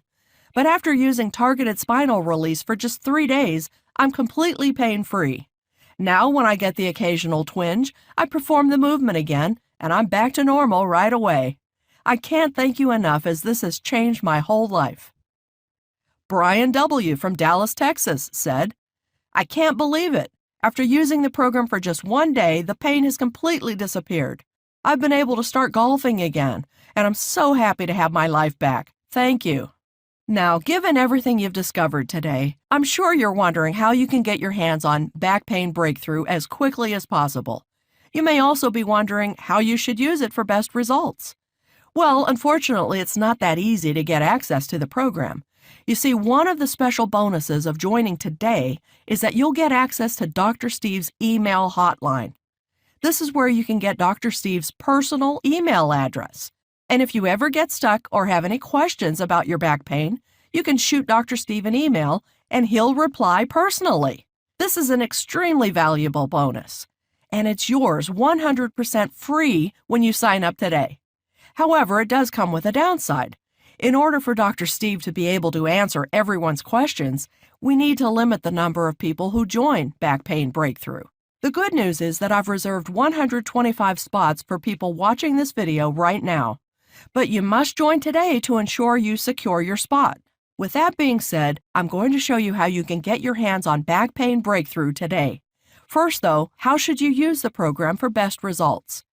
But after using targeted spinal release for just 3 days, I'm completely pain-free. Now, when I get the occasional twinge, I perform the movement again, and I'm back to normal right away. I can't thank you enough, as this has changed my whole life. Brian W. from Dallas, Texas said, "I can't believe it. After using the program for just 1 day, the pain has completely disappeared. I've been able to start golfing again, and I'm so happy to have my life back. Thank you." Now, given everything you've discovered today, I'm sure you're wondering how you can get your hands on BackPain Breakthrough as quickly as possible. You may also be wondering how you should use it for best results. Well, unfortunately, it's not that easy to get access to the program. You see, one of the special bonuses of joining today is that you'll get access to Dr. Steve's email hotline. This is where you can get Dr. Steve's personal email address. And if you ever get stuck or have any questions about your back pain, you can shoot Dr. Steve an email and he'll reply personally. This is an extremely valuable bonus, and it's yours 100% free when you sign up today. However, it does come with a downside. In order for Dr. Steve to be able to answer everyone's questions, we need to limit the number of people who join BackPain Breakthrough. The good news is that I've reserved 125 spots for people watching this video right now. But you must join today to ensure you secure your spot. With that being said, I'm going to show you how you can get your hands on BackPain Breakthrough today. First, though, how should you use the program for best results?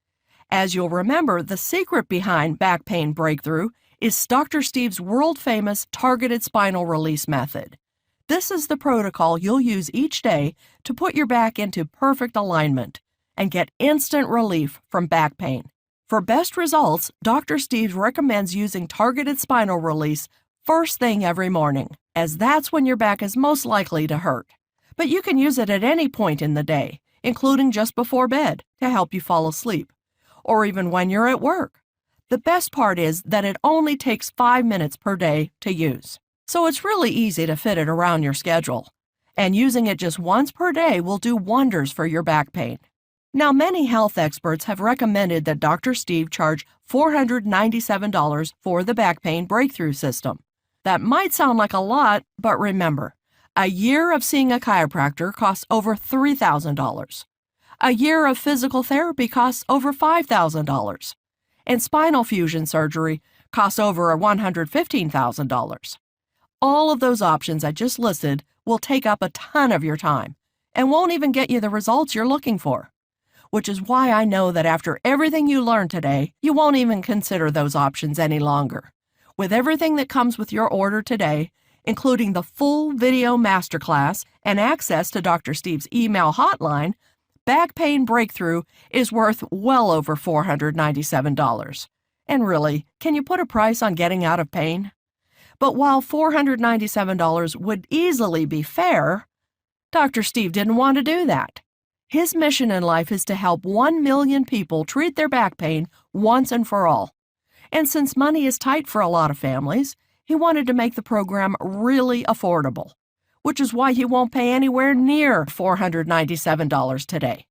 As you'll remember, the secret behind BackPain Breakthrough is Dr. Steve's world-famous targeted spinal release method. This is the protocol you'll use each day to put your back into perfect alignment and get instant relief from back pain. For best results, Dr. Steve recommends using targeted spinal release first thing every morning, as that's when your back is most likely to hurt. But you can use it at any point in the day, including just before bed, to help you fall asleep, or even when you're at work. The best part is that it only takes 5 minutes per day to use, so it's really easy to fit it around your schedule. And using it just once per day will do wonders for your back pain. Now, many health experts have recommended that Dr. Steve charge $497 for the BackPain Breakthrough system. That might sound like a lot, but remember, a year of seeing a chiropractor costs over $3,000. A year of physical therapy costs over $5,000. And spinal fusion surgery costs over $115,000. All of those options I just listed will take up a ton of your time and won't even get you the results you're looking for. Which is why I know that after everything you learned today, you won't even consider those options any longer. With everything that comes with your order today, including the full video masterclass and access to Dr. Steve's email hotline, BackPain Breakthrough is worth well over $497. And really, can you put a price on getting out of pain? But while $497 would easily be fair, Dr. Steve didn't want to do that. His mission in life is to help 1 million people treat their back pain once and for all. And since money is tight for a lot of families, he wanted to make the program really affordable, which is why he won't pay anywhere near $497 today.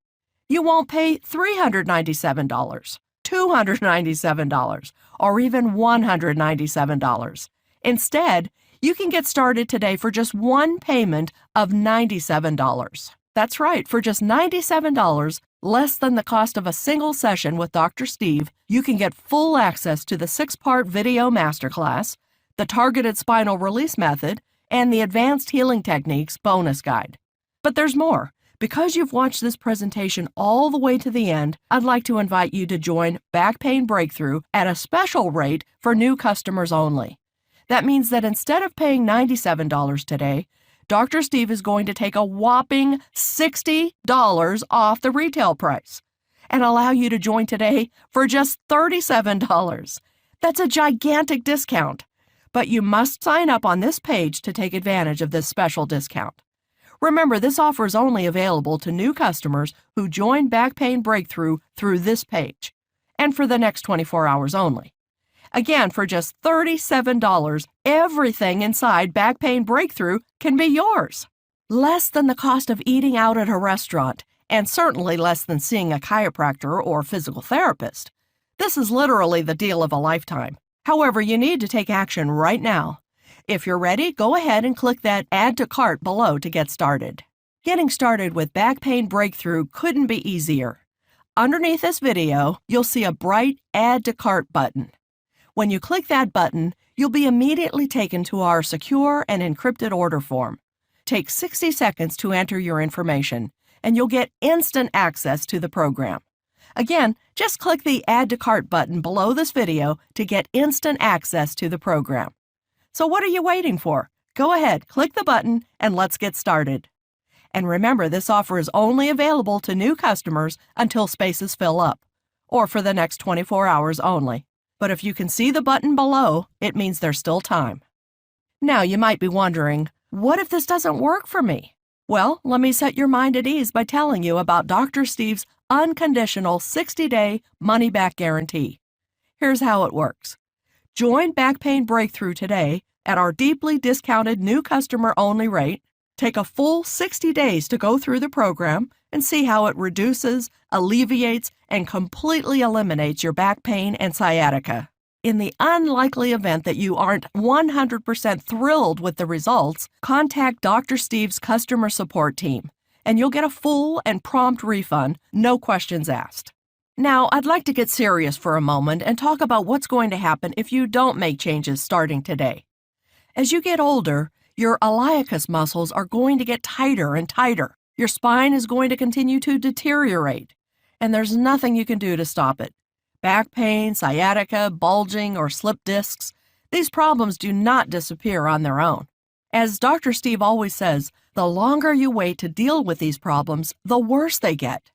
You won't pay $397, $297, or even $197. Instead, you can get started today for just one payment of $97. That's right, for just $97, less than the cost of a single session with Dr. Steve, you can get full access to the 6-part video masterclass, the targeted spinal release method, and the advanced healing techniques bonus guide. But there's more. Because you've watched this presentation all the way to the end, I'd like to invite you to join BackPain Breakthrough at a special rate for new customers only. That means that instead of paying $97 today, Dr. Steve is going to take a whopping $60 off the retail price and allow you to join today for just $37. That's a gigantic discount, but you must sign up on this page to take advantage of this special discount. Remember, this offer is only available to new customers who join BackPain Breakthrough through this page, and for the next 24 hours only. Again, for just $37, everything inside BackPain Breakthrough can be yours. Less than the cost of eating out at a restaurant, and certainly less than seeing a chiropractor or physical therapist. This is literally the deal of a lifetime. However, you need to take action right now. If you're ready, go ahead and click that Add to Cart below to get started. Getting started with BackPain Breakthrough couldn't be easier. Underneath this video, you'll see a bright Add to Cart button. When you click that button, you'll be immediately taken to our secure and encrypted order form. Take 60 seconds to enter your information, and you'll get instant access to the program. Again, just click the Add to Cart button below this video to get instant access to the program. So what are you waiting for? Go ahead, click the button, and let's get started. And remember, this offer is only available to new customers until spaces fill up, or for the next 24 hours only. But if you can see the button below, it means there's still time. Now you might be wondering, what if this doesn't work for me? Well, let me set your mind at ease by telling you about Dr. Steve's unconditional 60-day money-back guarantee. Here's how it works. Join BackPain Breakthrough today at our deeply discounted new customer-only rate. Take a full 60 days to go through the program and see how it reduces, alleviates, and completely eliminates your back pain and sciatica. In the unlikely event that you aren't 100% thrilled with the results, contact Dr. Steve's customer support team, and you'll get a full and prompt refund, no questions asked. Now, I'd like to get serious for a moment and talk about what's going to happen if you don't make changes starting today. As you get older, your iliacus muscles are going to get tighter and tighter. Your spine is going to continue to deteriorate, and there's nothing you can do to stop it. Back pain, sciatica, bulging, or slipped discs, these problems do not disappear on their own. As Dr. Steve always says, the longer you wait to deal with these problems, the worse they get.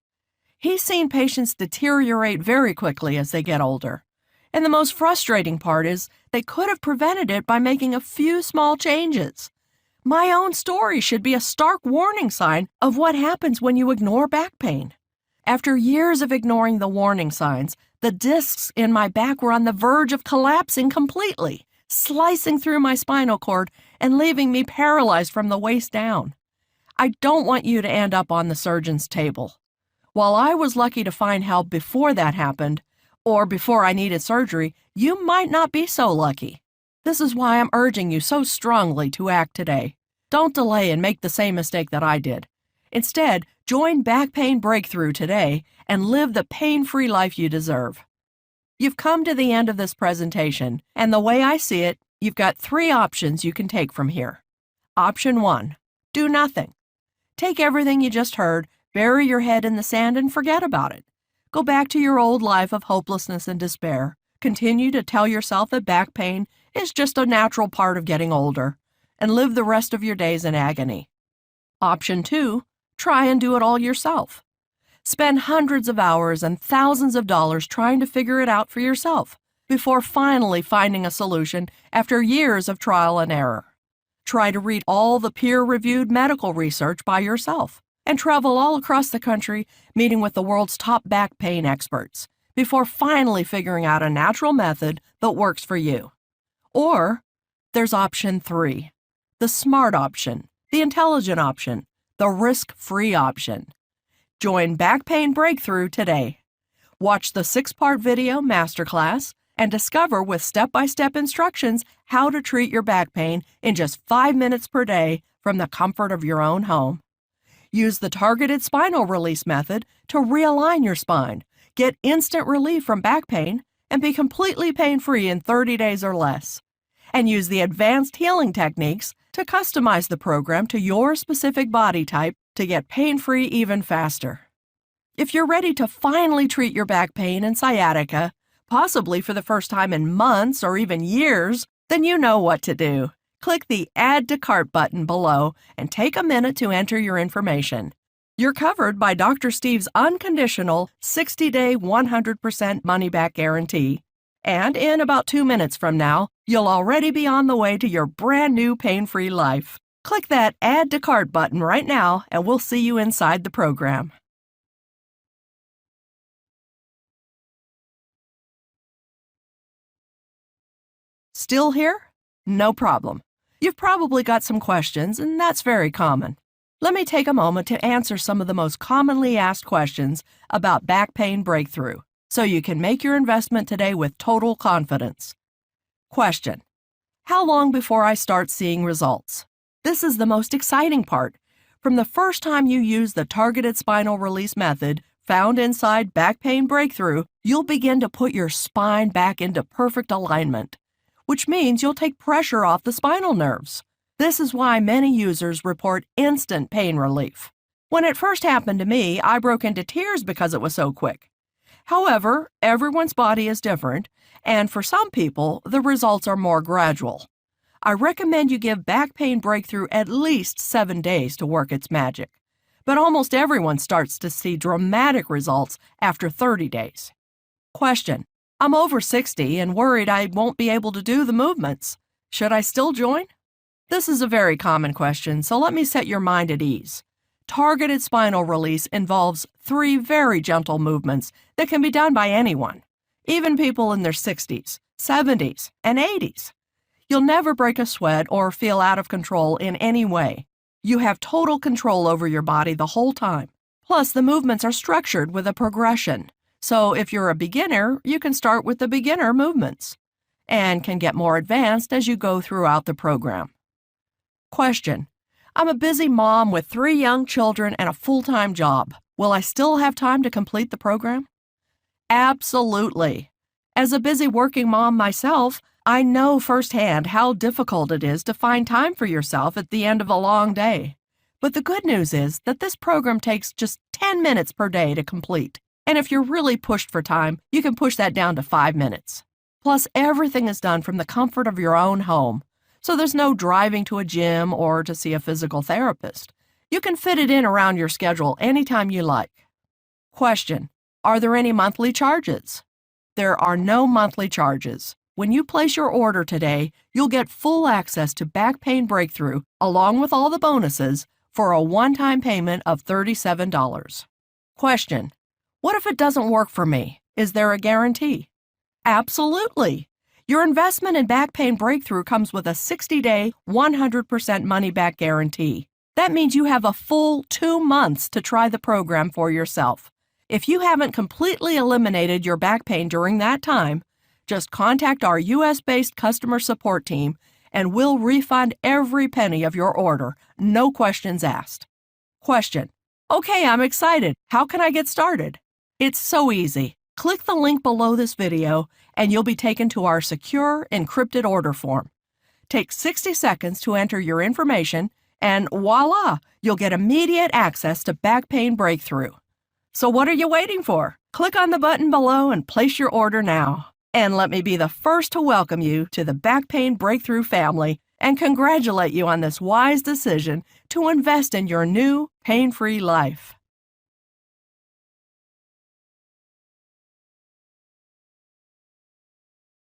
He's seen patients deteriorate very quickly as they get older. And the most frustrating part is they could have prevented it by making a few small changes. My own story should be a stark warning sign of what happens when you ignore back pain. After years of ignoring the warning signs, the discs in my back were on the verge of collapsing completely, slicing through my spinal cord and leaving me paralyzed from the waist down. I don't want you to end up on the surgeon's table. While I was lucky to find help before that happened, or before I needed surgery, you might not be so lucky. This is why I'm urging you so strongly to act today. Don't delay and make the same mistake that I did. Instead, join BackPain Breakthrough today and live the pain-free life you deserve. You've come to the end of this presentation, and the way I see it, you've got 3 options you can take from here. Option 1, do nothing. Take everything you just heard, bury your head in the sand, and forget about it. Go back to your old life of hopelessness and despair. Continue to tell yourself that back pain is just a natural part of getting older, and live the rest of your days in agony. Option 2, try and do it all yourself. Spend hundreds of hours and thousands of dollars trying to figure it out for yourself before finally finding a solution after years of trial and error. Try to read all the peer-reviewed medical research by yourself and travel all across the country meeting with the world's top back pain experts before finally figuring out a natural method that works for you. Or there's option 3, the smart option, the intelligent option, the risk-free option. Join BackPain Breakthrough today. Watch the 6-part video masterclass and discover with step-by-step instructions how to treat your back pain in just 5 minutes per day from the comfort of your own home. Use the targeted spinal release method to realign your spine, get instant relief from back pain, and be completely pain-free in 30 days or less. And use the advanced healing techniques to customize the program to your specific body type to get pain-free even faster. If you're ready to finally treat your back pain and sciatica, possibly for the first time in months or even years, then you know what to do. Click the Add to Cart button below and take a minute to enter your information. You're covered by Dr. Steve's unconditional 60-day 100% money-back guarantee. And in about 2 minutes from now, you'll already be on the way to your brand new pain-free life. Click that Add to Cart button right now and we'll see you inside the program. Still here? No problem. You've probably got some questions, and that's very common. Let me take a moment to answer some of the most commonly asked questions about BackPain Breakthrough. so you can make your investment today with total confidence. Question: how long before I start seeing results? This is the most exciting part. From the first time you use the targeted spinal release method found inside BackPain Breakthrough, you'll begin to put your spine back into perfect alignment, which means you'll take pressure off the spinal nerves. This is why many users report instant pain relief. When it first happened to me, I broke into tears because it was so quick. However, everyone's body is different, and for some people, the results are more gradual. I recommend you give BackPain Breakthrough at least 7 days to work its magic, but almost everyone starts to see dramatic results after 30 days. Question: I'm over 60 and worried I won't be able to do the movements. Should I still join? This is a very common question, so let me set your mind at ease. Targeted spinal release involves 3 very gentle movements that can be done by anyone, even people in their 60s, 70s, and 80s. You'll never break a sweat or feel out of control in any way. You have total control over your body the whole time. Plus, the movements are structured with a progression. So if you're a beginner, you can start with the beginner movements and can get more advanced as you go throughout the program. Question: I'm a busy mom with 3 young children and a full-time job. Will I still have time to complete the program? Absolutely. As a busy working mom myself, I know firsthand how difficult it is to find time for yourself at the end of a long day. But the good news is that this program takes just 10 minutes per day to complete. And if you're really pushed for time, you can push that down to 5 minutes. Plus, everything is done from the comfort of your own home. So there's no driving to a gym or to see a physical therapist. You can fit it in around your schedule anytime you like. Question: are there any monthly charges? There are no monthly charges. When you place your order today, you'll get full access to BackPain Breakthrough along with all the bonuses for a one-time payment of $37. Question: what if it doesn't work for me? Is there a guarantee? Absolutely. Your investment in BackPain Breakthrough comes with a 60-day, 100% money-back guarantee. That means you have a full 2 months to try the program for yourself. If you haven't completely eliminated your back pain during that time, just contact our U.S.-based customer support team and we'll refund every penny of your order, no questions asked. Question: okay, I'm excited. How can I get started? It's so easy. Click the link below this video and you'll be taken to our secure, encrypted order form. Take 60 seconds to enter your information and voila, you'll get immediate access to BackPain Breakthrough. So what are you waiting for? Click on the button below and place your order now. And let me be the first to welcome you to the BackPain Breakthrough family and congratulate you on this wise decision to invest in your new pain-free life.